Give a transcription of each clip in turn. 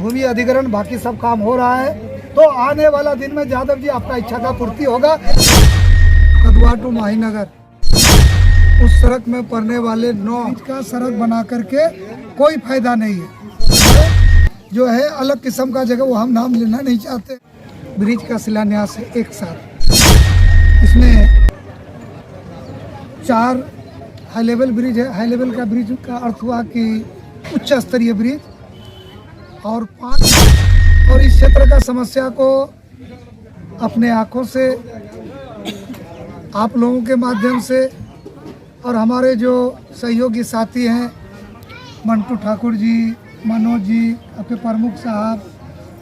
भूमि अधिग्रहण बाकी सब काम हो रहा है। तो आने वाला दिन में यादव जी आपका इच्छा का पूर्ति होगा। कदवा टू माहीनगर उस सड़क में पड़ने वाले 9 इंच का सड़क बना करके कोई फायदा नहीं है। जो है अलग किस्म का जगह, वो हम नाम लेना नहीं चाहते। ब्रिज का शिलान्यास है एक साथ। इसमें 4 हाई लेवल ब्रिज है। हाई लेवल का ब्रिज का अर्थ हुआ कि उच्च स्तरीय ब्रिज, और 5 और इस क्षेत्र का समस्या को अपने आंखों से आप लोगों के माध्यम से और हमारे जो सहयोगी साथी हैं मंटू ठाकुर जी, मनोज जी, आपके प्रमुख साहब,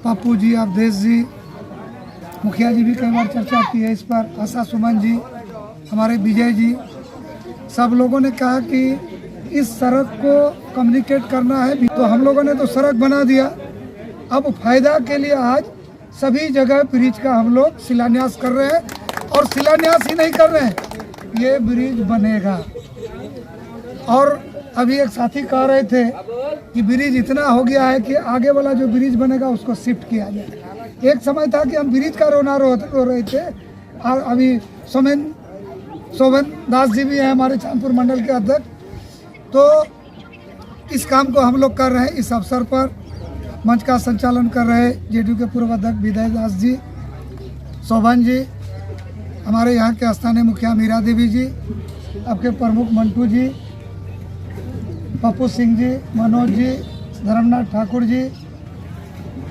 पप्पू जी, अवधेश जी, मुखिया जी भी कई बार चर्चा की है इस पर, आशा सुमन जी, हमारे विजय जी, सब लोगों ने कहा कि इस सड़क को कम्युनिकेट करना है। तो हम लोगों ने तो सड़क बना दिया, अब फायदा के लिए आज सभी जगह ब्रिज का हम लोग शिलान्यास कर रहे हैं। और शिलान्यास ही नहीं कर रहे हैं, ये ब्रिज बनेगा। और अभी एक साथी कह रहे थे कि ब्रिज इतना हो गया है कि आगे वाला जो ब्रिज बनेगा उसको शिफ्ट किया जाए। एक समय था कि हम ब्रिज का रो रहे थे। और अभी शोभन दास जी भी हैं हमारे चांदपुर मंडल के अध्यक्ष। तो इस काम को हम लोग कर रहे हैं। इस अवसर पर मंच का संचालन कर रहे जेडीयू के पूर्व अध्यक्ष विजय दास जी, शोभन जी, हमारे यहाँ के स्थानीय मुखिया मीरा देवी जी, आपके प्रमुख मंटू जी, पप्पू सिंह जी, मनोज जी, धर्मनाथ ठाकुर जी,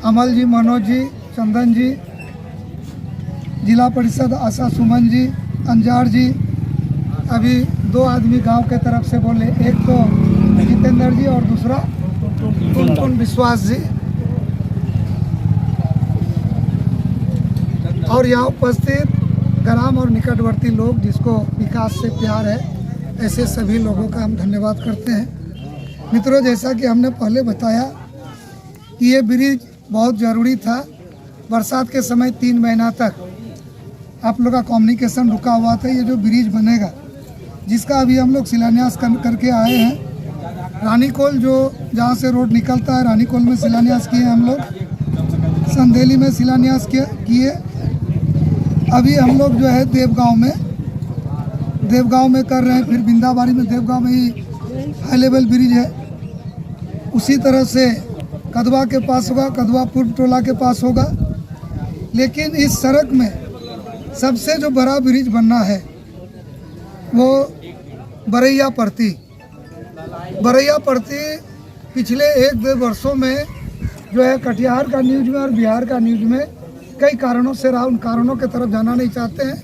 अमल जी, मनोज जी, चंदन जी, जिला परिषद आशा सुमन जी, अंजार जी। अभी 2 आदमी गांव के तरफ से बोले, एक तो जितेंद्र जी और दूसरा टुनटुन विश्वास जी। और यहाँ उपस्थित ग्राम और निकटवर्ती लोग जिसको विकास से प्यार है, ऐसे सभी लोगों का हम धन्यवाद करते हैं। मित्रों, जैसा कि हमने पहले बताया कि ये ब्रिज बहुत ज़रूरी था। बरसात के समय 3 महीना तक आप लोग का कम्युनिकेशन रुका हुआ था। ये जो ब्रिज बनेगा, जिसका अभी हम लोग शिलान्यास करके आए हैं। रानीकोल जो जहाँ से रोड निकलता है, रानीकोल में शिलान्यास किए हम लोग, संदेली में शिलान्यास किए। अभी हम लोग जो है देवगांव में कर रहे हैं। फिर बिंदाबारी में देवगांव में ही हाई लेवल ब्रिज है। उसी तरह से कदवा के पास होगा, कदवा पूर्व टोला के पास होगा। लेकिन इस सड़क में सबसे जो बड़ा ब्रिज बनना है वो बरैया परती पिछले 1-2 वर्षों में जो है कटिहार का न्यूज में और बिहार का न्यूज में कई कारणों से रहा। उन कारणों के तरफ जाना नहीं चाहते हैं।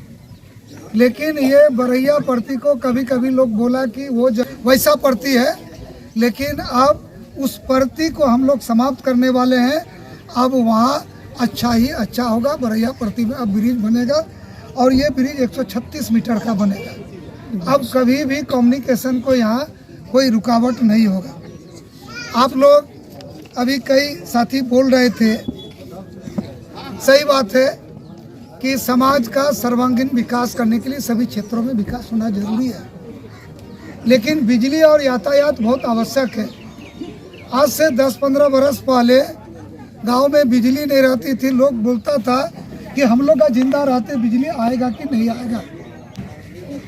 लेकिन ये बरैया परती को कभी कभी लोग बोला कि वो वैसा परती है, लेकिन अब उस परती को हम लोग समाप्त करने वाले हैं। अब वहाँ अच्छा ही अच्छा होगा। बरैया परती में अब ब्रिज बनेगा और ये ब्रिज 136 मीटर का बनेगा। अब कभी भी कम्युनिकेशन को यहाँ कोई रुकावट नहीं होगा। आप लोग अभी कई साथी बोल रहे थे, सही बात है कि समाज का सर्वांगीण विकास करने के लिए सभी क्षेत्रों में विकास होना जरूरी है। लेकिन बिजली और यातायात बहुत आवश्यक है। आज से 10-15 वर्ष पहले गांव में बिजली नहीं रहती थी। लोग बोलता था कि हम लोग का जिंदा रहते बिजली आएगा कि नहीं आएगा।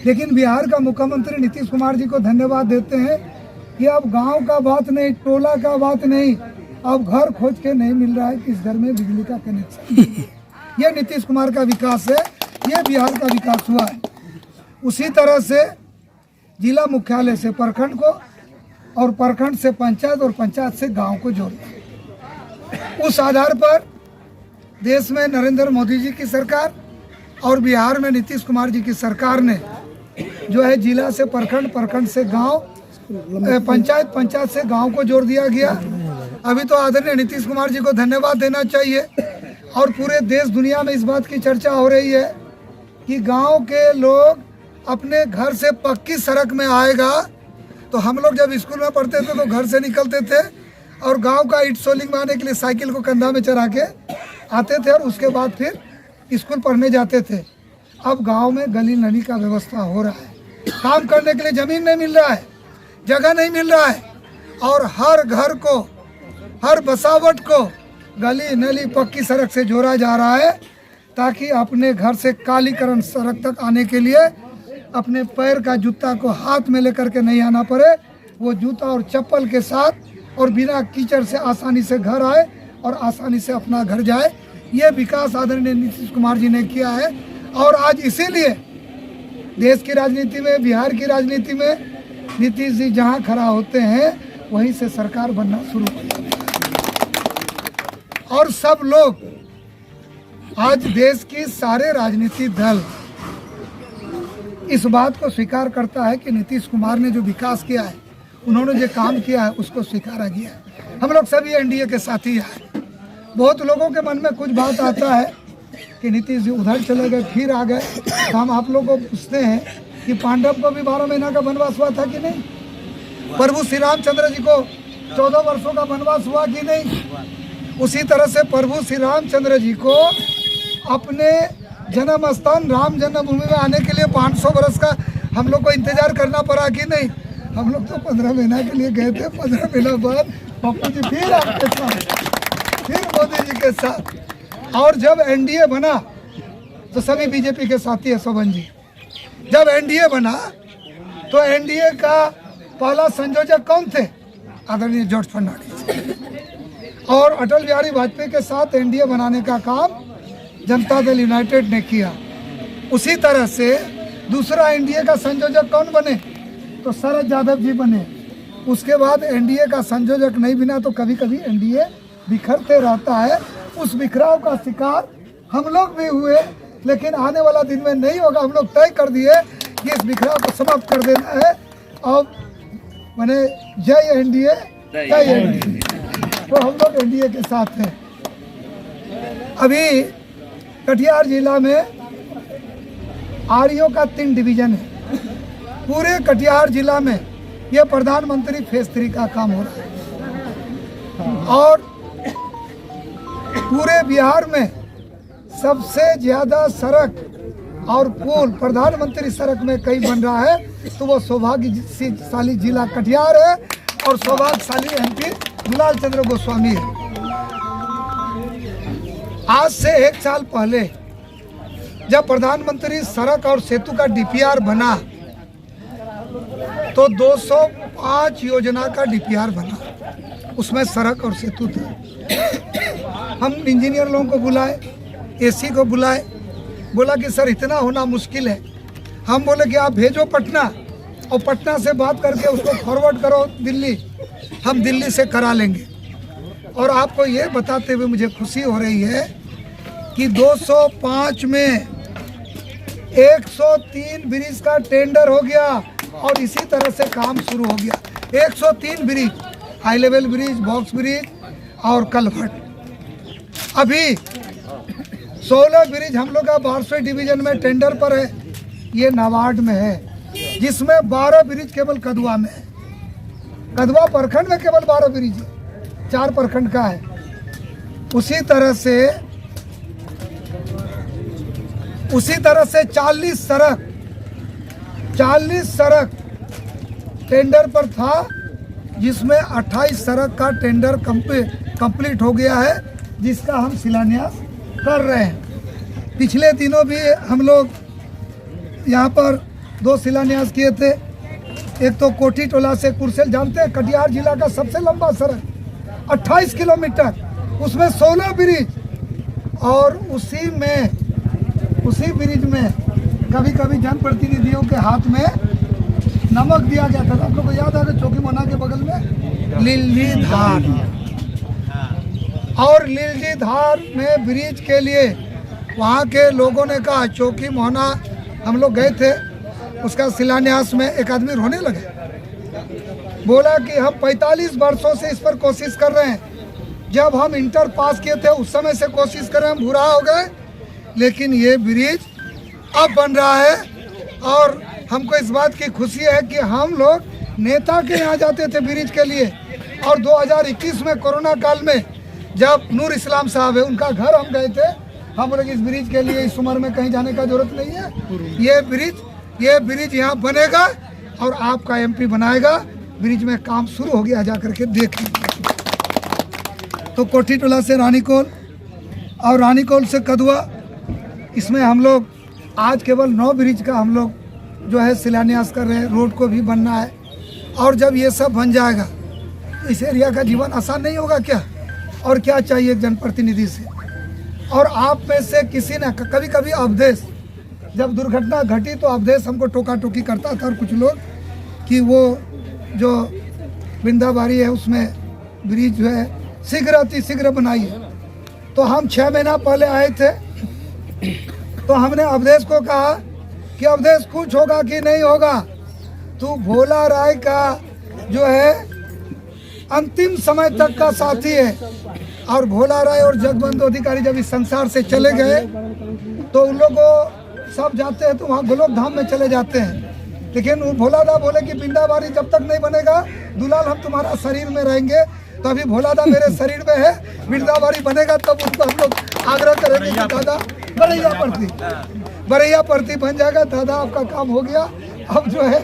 लेकिन बिहार का मुख्यमंत्री नीतीश कुमार जी को धन्यवाद देते हैं कि अब गांव का बात नहीं, टोला का बात नहीं, अब घर खोज के नहीं मिल रहा है कि इस घर में बिजली का कनेक्शन। ये नीतीश कुमार का विकास है, ये बिहार का विकास हुआ है। उसी तरह से जिला मुख्यालय से प्रखंड को और प्रखंड से पंचायत और पंचायत से गांव को जोड़ना। उस आधार पर देश में नरेंद्र मोदी जी की सरकार और बिहार में नीतीश कुमार जी की सरकार ने जो है जिला से प्रखंड, प्रखंड से गांव, पंचायत, पंचायत से गांव को जोड़ दिया गया। अभी तो आदरणीय नीतीश कुमार जी को धन्यवाद देना चाहिए। और पूरे देश दुनिया में इस बात की चर्चा हो रही है कि गांव के लोग अपने घर से पक्की सड़क में आएगा। तो हम लोग जब स्कूल में पढ़ते थे तो घर से निकलते थे और गांव का ईट सोलिंग में आने के लिए साइकिल को कंधा में चढ़ा के आते थे और उसके बाद फिर स्कूल पढ़ने जाते थे। अब गांव में गली नली का व्यवस्था हो रहा है। काम करने के लिए ज़मीन नहीं मिल रहा है, जगह नहीं मिल रहा है, और हर घर को, हर बसावट को गली नली पक्की सड़क से जोड़ा जा रहा है, ताकि अपने घर से कालीकरण सड़क तक आने के लिए अपने पैर का जूता को हाथ में लेकर के नहीं आना पड़े, वो जूता और चप्पल के साथ और बिना कीचड़ से आसानी से घर आए और आसानी से अपना घर जाए। ये विकास आदरणीय नीतीश कुमार जी ने किया है। और आज इसीलिए देश की राजनीति में, बिहार की राजनीति में नीतीश जी जहाँ खड़ा होते हैं वहीं से सरकार बनना शुरू हो जाती है। और सब लोग, आज देश की सारे राजनीतिक दल इस बात को स्वीकार करता है कि नीतीश कुमार ने जो विकास किया है, उन्होंने जो काम किया है, उसको स्वीकारा गया है। हम लोग सभी एनडीए के साथी हैं। बहुत लोगों के मन में कुछ बात आता है कि नीतीश जी उधर चले गए फिर आ गए, तो हम आप लोगों को पूछते हैं कि पांडव को भी 12 महीना का वनवास हुआ था कि नहीं? प्रभु श्री रामचंद्र जी को 14 वर्षों का वनवास हुआ कि नहीं? उसी तरह से प्रभु श्री रामचंद्र जी को अपने जन्म स्थान राम जन्मभूमि में आने के लिए 500 वर्ष का हम लोग को इंतजार करना पड़ा कि नहीं? हम लोग तो 15 महीना के लिए गए थे। 15 महीना बाद पप्पू जी फिर आपके साथ, फिर मोदी जी के साथ। और जब एनडीए बना तो सभी बीजेपी के साथी है। शोभन जी, जब एनडीए बना तो एनडीए का पहला संयोजक कौन थे? आदरणीय जॉर्ज फर्नांडिस। और अटल बिहारी वाजपेयी के साथ एनडीए बनाने का काम जनता दल यूनाइटेड ने किया। उसी तरह से दूसरा एनडीए का संयोजक कौन बने? तो शरद यादव जी बने। उसके बाद एनडीए का संयोजक नहीं बना तो कभी कभी एनडीए बिखरते रहता है। उस बिखराव का शिकार हम लोग भी हुए, लेकिन आने वाला दिन में नहीं होगा। हम लोग तय कर दिए कि इस बिखराव को समाप्त कर देना है। और मैंने जय एनडीए, जय एनडीए। तो हम लोग एनडीए के साथ हैं। अभी कटिहार जिला में आरईओ का 3 डिवीजन है। पूरे कटिहार जिला में ये प्रधानमंत्री फेज 3 का काम हो रहा है। और पूरे बिहार में सबसे ज्यादा सड़क और पुल प्रधानमंत्री सड़क में कहीं बन रहा है तो वो सौभाग्यशाली जिला कटिहार है और सौभाग्यशाली एमपी दुलाल चंद्र गोस्वामी है। आज से 1 साल पहले जब प्रधानमंत्री सड़क और सेतु का डीपीआर बना तो 205 योजना का डीपीआर बना, उसमें सड़क और सेतु था। हम इंजीनियर लोगों को बुलाए, एसी को बुलाए, बोला कि सर इतना होना मुश्किल है। हम बोले कि आप भेजो पटना और पटना से बात करके उसको फॉरवर्ड करो दिल्ली, हम दिल्ली से करा लेंगे। और आपको ये बताते हुए मुझे खुशी हो रही है कि 205 में 103 ब्रिज का टेंडर हो गया और इसी तरह से काम शुरू हो गया। 103 bridge, high level bridge, box bridge और कलवर्ट। अभी 16 ब्रिज हम लोग का 12वें डिवीजन में टेंडर पर है, ये नाबार्ड में है, जिसमें 12 ब्रिज केवल कदवा में है। कदवा प्रखंड में केवल 12 ब्रिज है, 4 प्रखंड का है। उसी तरह से 40 सड़क टेंडर पर था, जिसमें 28 सड़क का टेंडर कंप्लीट हो गया है, जिसका हम शिलान्यास कर रहे हैं। पिछले दिनों भी हम लोग यहाँ पर 2 शिलान्यास किए थे। एक तो कोठी टोला से कुरसेल, जानते हैं कटिहार जिला का सबसे लंबा सड़क 28 किलोमीटर, उसमें 16 ब्रिज। और उसी ब्रिज में कभी कभी जनप्रतिनिधियों के हाथ में नमक दिया गया था। आप लोग को याद है चौकी मोहना के बगल में लिल्ली धार, और लिल्ली धार में ब्रिज के लिए वहाँ के लोगों ने कहा, चौकी मोहना हम लोग गए थे, उसका शिलान्यास में एक आदमी रोने लगे, बोला कि हम 45 वर्षों से इस पर कोशिश कर रहे हैं। जब हम इंटर पास किए थे उस समय से कोशिश कर रहे हैं, हम बुरा हो गए, लेकिन ये ब्रिज अब बन रहा है। और हमको इस बात की खुशी है कि हम लोग नेता के यहाँ जाते थे ब्रिज के लिए, और 2021 में कोरोना काल में जब नूर इस्लाम साहब है, उनका घर हम गए थे, हम बोले कि इस ब्रिज के लिए इस उम्र में कहीं जाने का जरूरत नहीं है, ये ब्रिज यहाँ बनेगा और आपका एमपी बनाएगा। ब्रिज में काम शुरू हो गया, जा करके देख लीजिए। तो कोठी टोला से रानीकोल और रानीकोल से कदुआ, इसमें हम लोग आज केवल 9 ब्रिज का हम लोग जो है शिलान्यास कर रहे हैं। रोड को भी बनना है और जब ये सब बन जाएगा तो इस एरिया का जीवन आसान नहीं होगा क्या? और क्या चाहिए एक जनप्रतिनिधि से? और आप में से किसी ने कभी कभी अवधेश, जब दुर्घटना घटी तो अवधेश हमको टोका टोकी करता था और कुछ लोग कि वो जो बिंदाबारी है उसमें ब्रिज जो है शीघ्र अति शीघ्र बनाइए। तो हम 6 महीना पहले आए थे तो हमने अवधेश को कहा कि अवधेश कुछ होगा कि नहीं होगा, तू भोला राय का जो है अंतिम समय तक का साथी है। और भोला राय और जगबंधु अधिकारी जब इस संसार से चले गए तो उन लोगों सब जाते हैं तो वहाँ गोलोक धाम में चले जाते हैं, लेकिन वो भोला दा बोले कि बिंदाबारी जब तक नहीं बनेगा दुलाल हम तुम्हारा शरीर में रहेंगे। तो अभी भोला दा मेरे शरीर में है, बिंदाबारी बनेगा तब उनको हम लोग आग्रह करेंगे कि दादा बरैया परती बन जाएगा। दादा आपका काम हो गया, अब जो है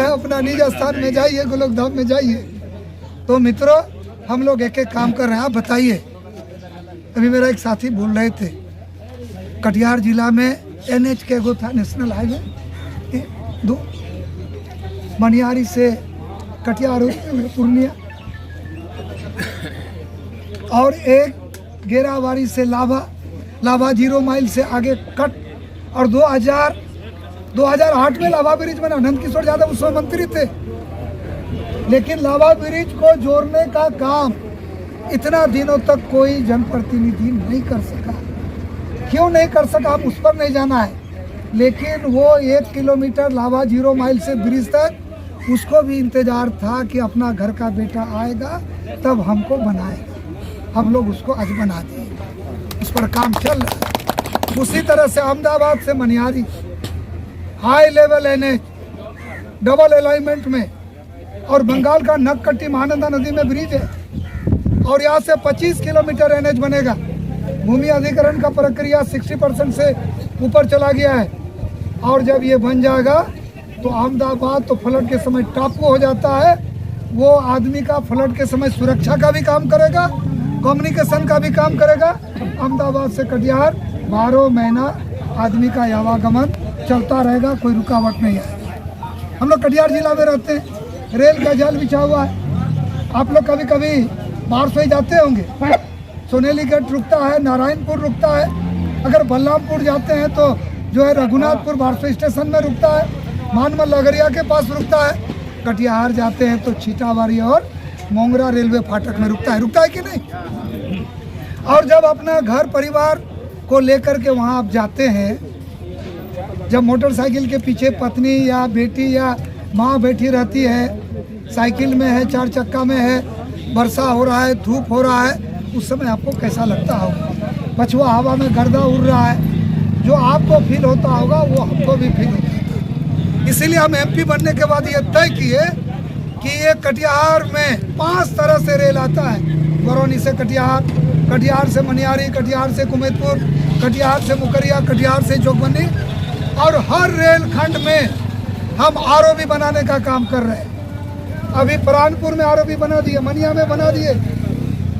अपना निज स्थान में जाइए, गोलोक धाम में जाइए। तो मित्रों हम लोग एक एक काम कर रहे हैं। आप बताइए, अभी मेरा एक साथी बोल रहे थे कटिहार जिला में NH के गो था, नेशनल हाईवे 2 मनियारी से कटिहार पूर्णिया और एक गेरावाड़ी से लाभा 0 माइल से आगे कट। और 2008 में लाभा ब्रिज बना, नंद किशोर यादव उसमें मंत्री थे, लेकिन लाभा ब्रिज को जोड़ने का काम इतना दिनों तक कोई जनप्रतिनिधि नहीं कर सका। क्यों नहीं कर सका हम उस पर नहीं जाना है, लेकिन वो 1 किलोमीटर लाभा 0 माइल से ब्रिज तक उसको भी इंतजार था कि अपना घर का बेटा आएगा तब हमको बनाएगा। हम लोग उसको आज बना दिए, उस पर काम चल रहा है। उसी तरह से अहमदाबाद से Maniyari high level NH double alignment में, और बंगाल का नगकट्टी महानंदा नदी में ब्रिज है और यहाँ से 25 किलोमीटर NH बनेगा। भूमि अधिग्रहण का प्रक्रिया 60% से ऊपर चला गया है और जब ये बन जाएगा तो अहमदाबाद तो फ्लड के समय टापू हो जाता है। वो आदमी का फ्लड के समय सुरक्षा का भी काम करेगा, कम्युनिकेशन का भी काम करेगा। अहमदाबाद से कटिहार 12 महीना आदमी का आवागमन चलता रहेगा, कोई रुकावट नहीं आएगी। हम लोग कटिहार जिला में रहते हैं, रेल का जाल बिछा हुआ है। आप लोग कभी कभी बारसोई जाते होंगे, सोनेली गेट रुकता है, नारायणपुर रुकता है। अगर बलरामपुर जाते हैं तो जो है रघुनाथपुर बारसोई स्टेशन में रुकता है, मानमल लगरिया के पास रुकता है। कटिहार जाते हैं तो छीटाबारी और मोंगरा रेलवे फाटक में रुकता है कि नहीं? और जब अपना घर परिवार को लेकर के वहाँ आप जाते हैं, जब मोटरसाइकिल के पीछे पत्नी या बेटी या माँ बैठी रहती है, साइकिल में है, 4 चक्का में है, वर्षा हो रहा है, धूप हो रहा है, उस समय आपको कैसा लगता होगा? पछुआ हवा में गर्दा उड़ रहा है, जो आपको फील होता होगा वो हमको भी फील होता है। इसीलिए हम MP बनने के बाद ये तय किए कि ये कटिहार में 5 तरह से रेल आता है। बरौनी से कटिहार, कटिहार से मनियारी, कटिहार से कुमेदपुर, कटिहार से मुकरिया, कटिहार से जोगबनी, और हर रेल खंड में हम ROB बनाने का काम कर रहे हैं। अभी प्राणपुर में ROB बना दिए, मनिया में बना दिए,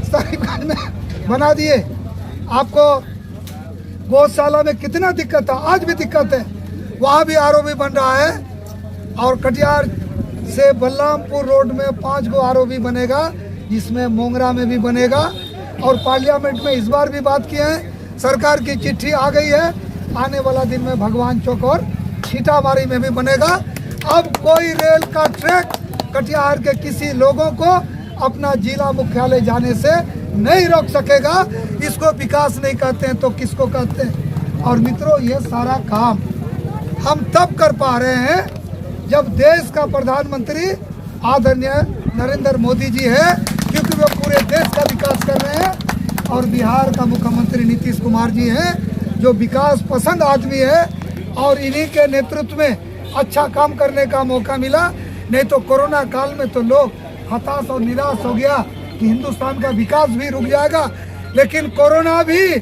साहिबगंज में बना दिए। आपको गौशाला में कितना दिक्कत था, आज भी दिक्कत है, वहाँ भी ROB बन रहा है। और कटिहार से बलरामपुर रोड में 5 गो ROB बनेगा, जिसमें मोंगरा में भी बनेगा। और पार्लियामेंट में इस बार भी बात किए हैं, सरकार की चिट्ठी आ गई है, आने वाला दिन में भगवान चौक और छीटाबारी में भी बनेगा। अब कोई रेल का ट्रैक कटिहार के किसी लोगों को अपना जिला मुख्यालय जाने से नहीं रोक सकेगा। इसको विकास नहीं कहते हैं तो किसको कहते हैं? और मित्रों, ये सारा काम हम तब कर पा रहे हैं जब देश का प्रधानमंत्री आदरणीय नरेंद्र मोदी जी है, क्योंकि वो पूरे देश का विकास कर रहे हैं। और बिहार का मुख्यमंत्री नीतीश कुमार जी हैं, जो विकास पसंद आदमी है, और इन्हीं के नेतृत्व में अच्छा काम करने का मौका मिला। नहीं तो कोरोना काल में तो लोग हताश और निराश हो गया कि हिंदुस्तान का विकास भी रुक जाएगा, लेकिन कोरोना भी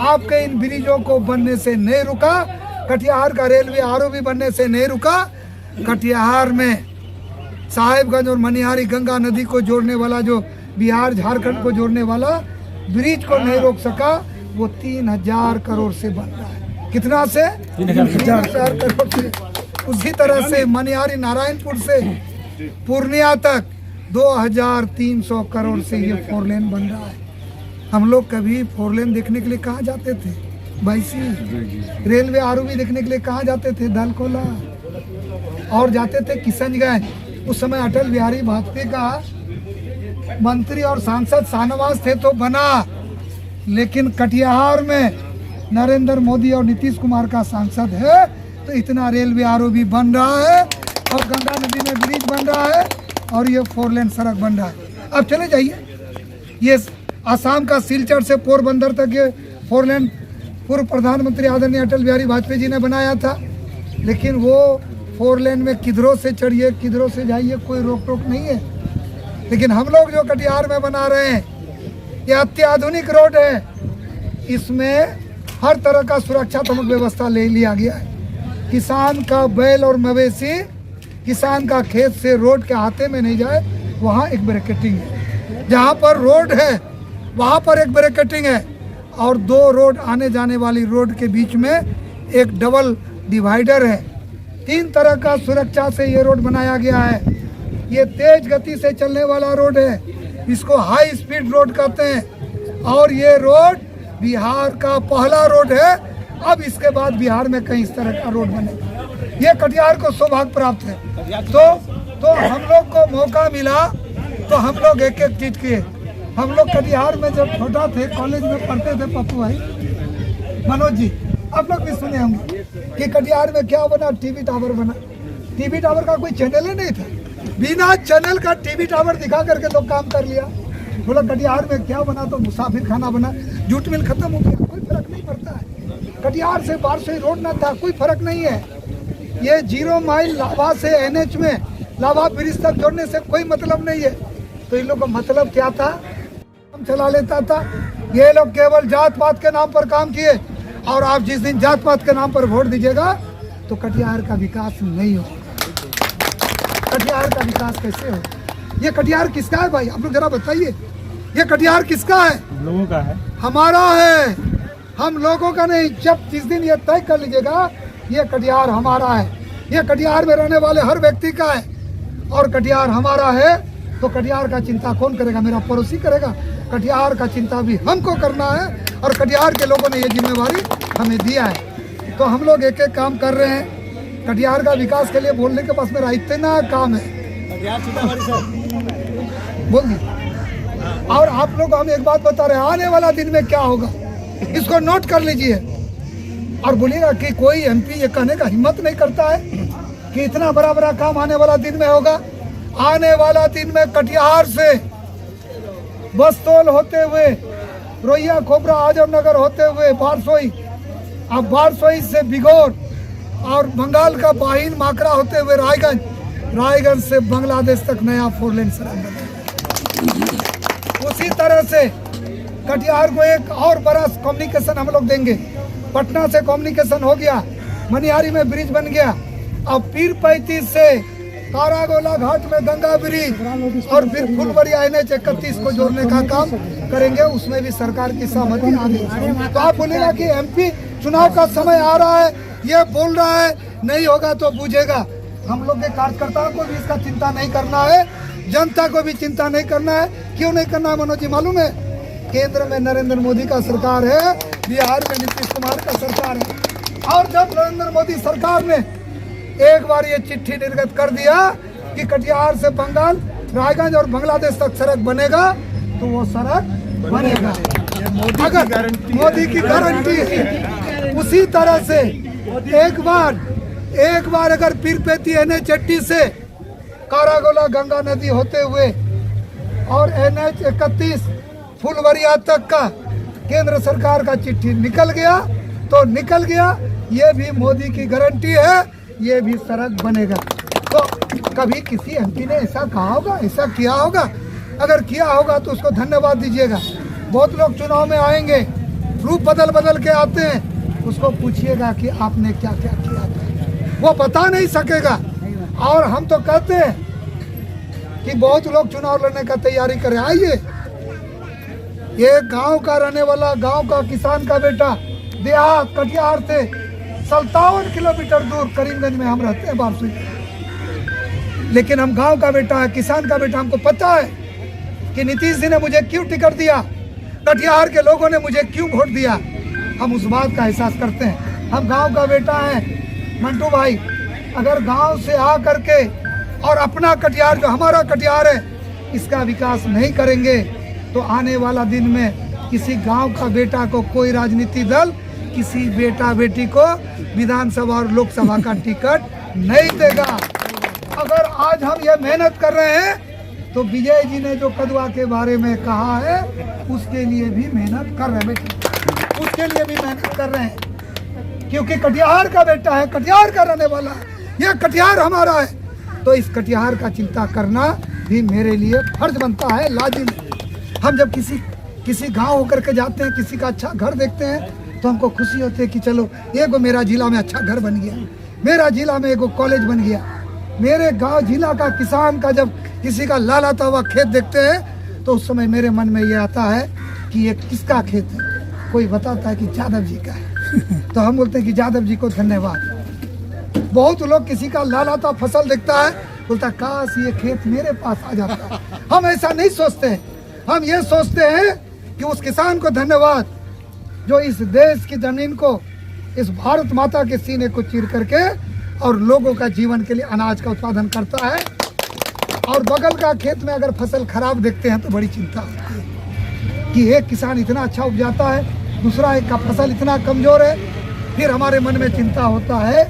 आपके इन ब्रिजों को बनने से नहीं रुका, कटिहार का रेलवे ROB बनने से नहीं रुका। कटिहार में साहिबगंज और मनिहारी गंगा नदी को जोड़ने वाला जो बिहार झारखंड को जोड़ने वाला ब्रिज को नहीं रोक सका, वो 3000 करोड़ से बन रहा है। कितना से? 3000 करोड़ से। उसी तरह से मनिहारी नारायणपुर से पूर्णिया तक 2300 करोड़ से ये 4 लेन बन रहा है। हम लोग कभी 4 लेन देखने के लिए कहाँ जाते थे? बाईसी। रेलवे आरओबी देखने के लिए कहाँ जाते थे? दालकोला। और जाते थे किशनगंज। उस समय अटल बिहारी वाजपेयी का मंत्री और सांसद शाहनवाज थे तो बना, लेकिन कटिहार में नरेंद्र मोदी और नीतीश कुमार का सांसद है तो इतना रेलवे आरओबी बन रहा है और गंगा नदी में ब्रिज बन रहा है और ये 4 लेन सड़क बन रहा है। अब चले जाइए, ये आसाम का सिलचर से पोरबंदर तक ये 4 लेन पूर्व प्रधानमंत्री आदरणीय अटल बिहारी वाजपेयी जी ने बनाया था, लेकिन वो 4 लेन में किधरों से चढ़िए किधरों से जाइए कोई रोक टोक नहीं है। लेकिन हम लोग जो कटिहार में बना रहे हैं ये अत्याधुनिक रोड है, इसमें हर तरह का सुरक्षात्मक व्यवस्था ले लिया गया है। किसान का बैल और मवेशी किसान का खेत से रोड के हाथे में नहीं जाए, वहाँ एक ब्रैकेटिंग है। जहाँ पर रोड है वहाँ पर एक ब्रैकेटिंग है और 2 रोड आने जाने वाली रोड के बीच में एक डबल डिवाइडर है। 3 तरह का सुरक्षा से ये रोड बनाया गया है। ये तेज गति से चलने वाला रोड है, इसको हाई स्पीड रोड कहते हैं और ये रोड बिहार का पहला रोड है। अब इसके बाद बिहार में कहीं इस तरह का रोड बनेगा, ये कटिहार को सौभाग्य प्राप्त है। तो हम लोग को मौका मिला तो हम लोग एक एक चीज किए। हम लोग कटिहार में जब छोटा थे कॉलेज में पढ़ते थे, पप्पू भाई मनोज जी आप लोग भी सुने होंगे कि कटिहार में क्या बना? टीवी टावर बना। टीवी टावर का कोई चैनल ही नहीं था, बिना चैनल का टीवी टावर दिखा करके लोग काम कर लिया। बोला कटिहार में क्या बना? तो मुसाफिर खाना बना। जूट मिल खत्म हो गया, कोई फर्क नहीं पड़ता है। कटिहार से बारसोई रोड ना था, कोई फर्क नहीं है। ये 0 माइल लाभा से NH में लाभा ब्रिज तक जोड़ने से कोई मतलब नहीं है। तो इन लोग का मतलब क्या था? हम चला लेता था। ये लोग केवल जात पात के नाम पर काम किए और आप जिस दिन जात पात के नाम पर वोट दीजिएगा तो कटिहार का विकास नहीं होगा। कटिहार का विकास कैसे हो? ये कटिहार किसका है भाई? आप लोग जरा बताइए, ये कटिहार किसका है? लोगों का है, हमारा है, हम लोगों का नहीं। जब जिस दिन ये तय कर लीजिएगा ये कटिहार हमारा है, ये कटिहार में रहने वाले हर व्यक्ति का है और कटिहार हमारा है, तो कटिहार का चिंता कौन करेगा? मेरा पड़ोसी करेगा। कटिहार का चिंता भी हमको करना है और कटिहार के लोगों ने ये जिम्मेवारी हमें दिया है। तो हम लोग एक एक काम कर रहे हैं। कटिहार का विकास के लिए बोलने के पास मेरा इतना काम है, बोल दी। और आप लोग हम एक बात बता रहे हैं, आने वाला दिन में क्या होगा इसको नोट कर लीजिए और बोलिएगा कि कोई MP ये कहने का हिम्मत नहीं करता है कि इतना बड़ा बड़ा काम आने वाला दिन में होगा। आने वाला दिन में कटिहार से बस्तौल होते हुए रोहिया खोबरा आजमनगर होते हुए बारसोई, अब बारसोई से बिगोर और बंगाल का बाहिन माकरा होते हुए रायगंज, रायगंज से बांग्लादेश तक नया 4 लेन सड़क बनेगा। उसी तरह से कटिहार को एक और बड़ा कम्युनिकेशन हम लोग देंगे। पटना से कम्युनिकेशन हो गया, मनिहारी में ब्रिज बन गया, अब पीर 35 से कारागोला घाट में गंगा ब्रिज और फिर फुलवरिया NH 31 को जोड़ने का काम करेंगे। उसमें भी सरकार की सहमति आ गई। तो आप बोलेगा कि MP चुनाव का समय आ रहा है, ये बोल रहा है, नहीं होगा तो बूझेगा। हम लोग के कार्यकर्ताओं को भी इसका चिंता नहीं करना है, जनता को भी चिंता नहीं करना है। क्यों नहीं करना है मनोज जी मालूम है? केंद्र में नरेंद्र मोदी का सरकार है, बिहार में नीतीश कुमार का सरकार है। और जब नरेंद्र मोदी सरकार ने एक बार ये चिट्ठी निर्गत कर दिया कि कटिहार से बंगाल, रायगंज और बांग्लादेश तक सड़क बनेगा तो वो सड़क बनेगा। अगर मोदी की गारंटी है। उसी तरह से एक बार अगर पीरपेती NH 31 से कारागोला गंगा नदी होते हुए और NH 31 फुलवरिया तक का केंद्र सरकार का चिट्ठी निकल गया तो निकल गया। ये भी मोदी की गारंटी है, ये भी सड़क बनेगा। तो कभी किसी MP ने ऐसा कहा होगा, ऐसा किया होगा? अगर किया होगा तो उसको धन्यवाद दीजिएगा। बहुत लोग चुनाव में आएंगे, रूप बदल बदल के आते हैं, उसको पूछिएगा कि आपने क्या क्या किया था, वो बता नहीं सकेगा। और हम तो कहते हैं कि बहुत लोग चुनाव लड़ने का तैयारी कर रहे हैं। आइए, ये गांव का रहने वाला, गांव का किसान का बेटा, देहात कटिहार से 57 किलोमीटर दूर करीमगंज में हम रहते हैं बारसुई, लेकिन हम गांव का बेटा है, किसान का बेटा। हमको पता है कि नीतीश जी ने मुझे क्यों टिकट दिया, कटिहार के लोगों ने मुझे क्यों वोट दिया। हम उस बात का एहसास करते हैं। हम गांव का बेटा है। मंटू भाई, अगर गांव से आ करके और अपना कटिहार, जो हमारा कटिहार है, इसका विकास नहीं करेंगे तो आने वाला दिन में किसी गांव का बेटा को कोई राजनीतिक दल किसी बेटा बेटी को विधानसभा और लोकसभा का टिकट नहीं देगा। अगर आज हम ये मेहनत कर रहे हैं तो विजय जी ने जो कदवा के बारे में कहा है उसके लिए भी मेहनत कर रहे हैं बेटे, उसके लिए भी मेहनत कर रहे हैं, क्योंकि कटिहार का बेटा है, कटिहार का रहने वाला है, ये कटिहार हमारा है। तो इस कटिहार का चिंता करना भी मेरे लिए फर्ज बनता है, लाजिम। हम जब किसी गांव होकर के जाते हैं, किसी का अच्छा घर देखते हैं तो हमको खुशी होती है कि चलो एगो मेरा जिला में अच्छा घर बन गया, मेरा जिला में एगो कॉलेज बन गया। मेरे गांव जिला का किसान का जब किसी का लालाता हुआ खेत देखते हैं तो उस समय मेरे मन में ये आता है कि ये किसका खेत है। कोई बताता है कि यादव जी का है तो हम बोलते हैं कि यादव जी को धन्यवाद। बहुत लोग किसी का लालाता फसल देखता है, बोलता काश ये खेत मेरे पास आ जाता। हम ऐसा नहीं सोचते, हम ये सोचते हैं कि उस किसान को धन्यवाद जो इस देश की जमीन को, इस भारत माता के सीने को चीर करके और लोगों का जीवन के लिए अनाज का उत्पादन करता है। और बगल का खेत में अगर फसल खराब देखते हैं तो बड़ी चिंता होती है कि एक किसान इतना अच्छा उपजाता है, दूसरा एक का फसल इतना कमजोर है। फिर हमारे मन में चिंता होता है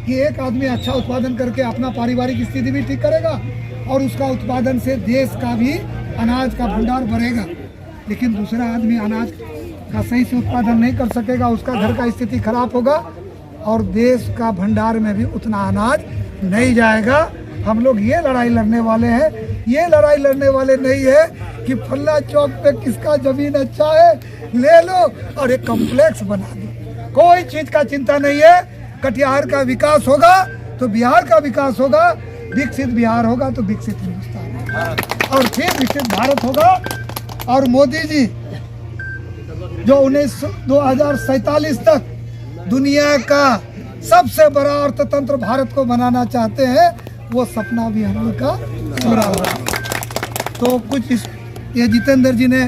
कि एक आदमी अच्छा उत्पादन करके अपना पारिवारिक स्थिति भी ठीक करेगा और उसका उत्पादन से देश का भी अनाज का भंडार बढ़ेगा, लेकिन दूसरा आदमी अनाज का सही से उत्पादन नहीं कर सकेगा, उसका घर का स्थिति खराब होगा और देश का भंडार में भी उतना अनाज नहीं जाएगा। हम लोग ये लड़ाई लड़ने वाले हैं, ये लड़ाई लड़ने वाले नहीं है कि फल्ला चौक पे किसका जमीन अच्छा है ले लो और एक कॉम्प्लेक्स बना दो। कोई चीज का चिंता नहीं है। कटिहार का विकास होगा तो बिहार का विकास होगा, विकसित बिहार होगा तो विकसित हिंदुस्तान होगा और फिर विकसित भारत होगा। और मोदी जी जो 2047 तक दुनिया का सबसे बड़ा अर्थतंत्र भारत को बनाना चाहते हैं, वो सपना भी हम लोग का पूरा हुआ। तो कुछ ये जितेंद्र जी ने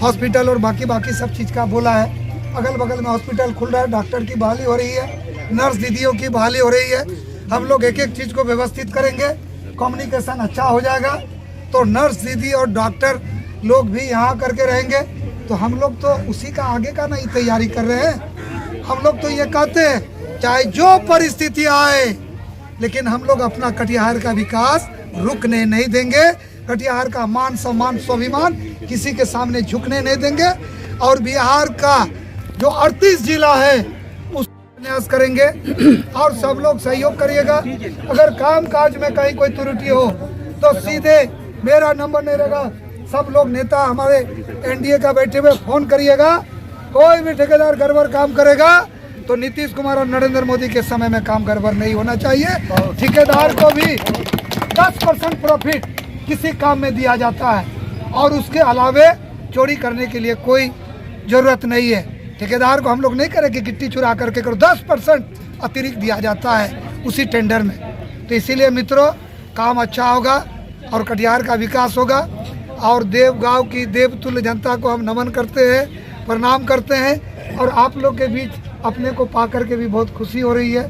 हॉस्पिटल और बाकी सब चीज़ का बोला है। अगल बगल में हॉस्पिटल खुल रहा है, डॉक्टर की बहाली हो रही है, नर्स दीदियों की बहाली हो रही है। हम लोग एक एक चीज़ को व्यवस्थित करेंगे, कम्युनिकेशन अच्छा हो जाएगा तो नर्स दीदी और डॉक्टर लोग भी यहाँ करके रहेंगे। तो हम लोग तो उसी का आगे का नहीं तैयारी कर रहे हैं। हम लोग तो ये कहते हैं चाहे जो परिस्थिति आए, लेकिन हम लोग अपना कटिहार का विकास रुकने नहीं देंगे। कटिहार का मान सम्मान स्वाभिमान किसी के सामने झुकने नहीं देंगे। और बिहार का जो 38 जिला है उस प्रयास करेंगे और सब लोग सहयोग करिएगा। अगर काम काज में कहीं कोई त्रुटि हो तो सीधे मेरा नंबर नहीं रहेगा, सब लोग नेता हमारे एनडीए का बैठे हुए फोन करिएगा। कोई भी ठेकेदार गड़बड़ काम करेगा तो नीतीश कुमार और नरेंद्र मोदी के समय में काम गड़बड़ नहीं होना चाहिए। ठेकेदार को भी 10% प्रॉफिट किसी काम में दिया जाता है और उसके अलावे चोरी करने के लिए कोई ज़रूरत नहीं है। ठेकेदार को हम लोग नहीं करें कि गिट्टी चुरा करके करो, 10% अतिरिक्त दिया जाता है उसी टेंडर में। तो इसीलिए मित्रों काम अच्छा होगा और कटिहार का विकास होगा। और देवगांव की देवतुल्य जनता को हम नमन करते हैं, प्रणाम करते हैं और आप लोग के बीच अपने को पा करके भी बहुत खुशी हो रही है।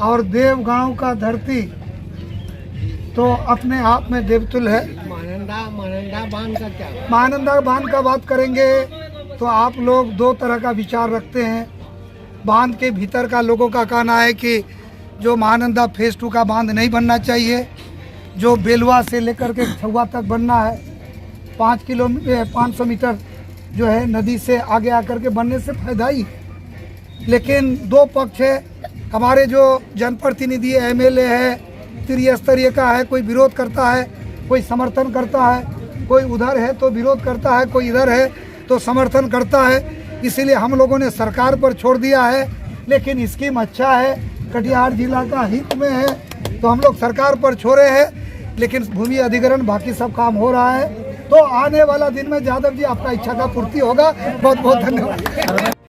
और देवगांव का धरती तो अपने आप में देवतुल्य है। महानंदा बांध का क्या? महानंदा बांध का बात करेंगे तो आप लोग दो तरह का विचार रखते हैं। बांध के भीतर का लोगों का कहना है कि जो महानंदा फेज 2 का बांध नहीं बनना चाहिए, जो बेलवा से लेकर के छुआ तक बनना है, 500 मीटर जो है नदी से आगे आकर के बनने से फायदा ही। लेकिन दो पक्ष है, हमारे जो जनप्रतिनिधि एमएलए है, त्रिस्तरीय का है, कोई विरोध करता है, कोई समर्थन करता है, कोई उधर है तो विरोध करता है, कोई इधर है तो समर्थन करता है। इसीलिए हम लोगों ने सरकार पर छोड़ दिया है। लेकिन स्कीम अच्छा है, कटिहार जिला का हित में है। तो हम लोग सरकार पर छोड़े हैं, लेकिन भूमि अधिग्रहण बाकी सब काम हो रहा है। तो आने वाला दिन में यादव जी आपका इच्छा का पूर्ति होगा। बहुत बहुत धन्यवाद।